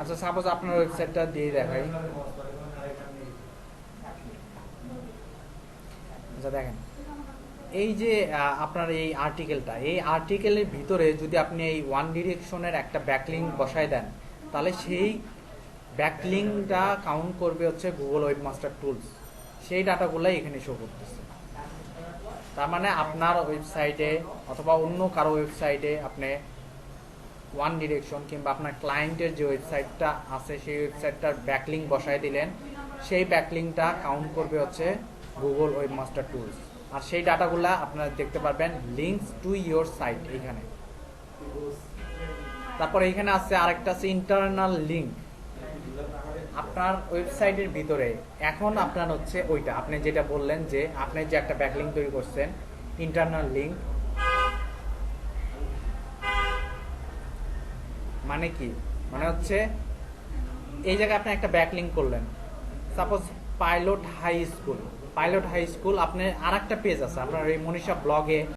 আচ্ছা সাপোজ আপনার ওয়েবসাইটটা দিয়ে দেখাই। আচ্ছা দেখেন, এই যে আপনার এই আর্টিকেলটা, এই আর্টিকেলের ভিতরে যদি আপনি এই ওয়ান ডিরেকশনের একটা ব্যাকলিঙ্ক বসায় দেন, তাহলে সেই ব্যাকলিঙ্কটা কাউন্ট করবে হচ্ছে গুগল ওয়েবমাস্টার টুলস। সেই ডাটাগুলাই এখানে শো করতেছে। তার মানে আপনার ওয়েবসাইটে অথবা অন্য কারো ওয়েবসাইটে আপনি ওয়ান ডিরেকশন কিংবা আপনার ক্লায়েন্টের যে ওয়েবসাইটটা আছে সেই ওয়েবসাইটটার ব্যাকলিঙ্ক বসায় দিলেন, সেই ব্যাকলিঙ্কটা কাউন্ট করবে হচ্ছে গুগল ওয়েবমাস্টার টুলস। আর সেই ডাটাগুলা আপনারা দেখতে পারবেন লিঙ্কস টু ইয়োর সাইট এইখানে। তারপর এইখানে আছে আরেকটা আছে ইন্টারনাল লিঙ্ক। আপনার ওয়েবসাইটের ভিতরে এখন আপনার হচ্ছে ওইটা আপনি যেটা বললেন যে আপনি যে একটা ব্যাকলিঙ্ক তৈরি করছেন, ইন্টারনাল লিঙ্ক মানে কি? মানে হচ্ছে এই জায়গায় আপনি একটা ব্যাকলিঙ্ক করলেন, suppose pilot high school. Pilot high school, আপনি আর একটা পেজ আছে আপনার এই মনীষা ব্লগে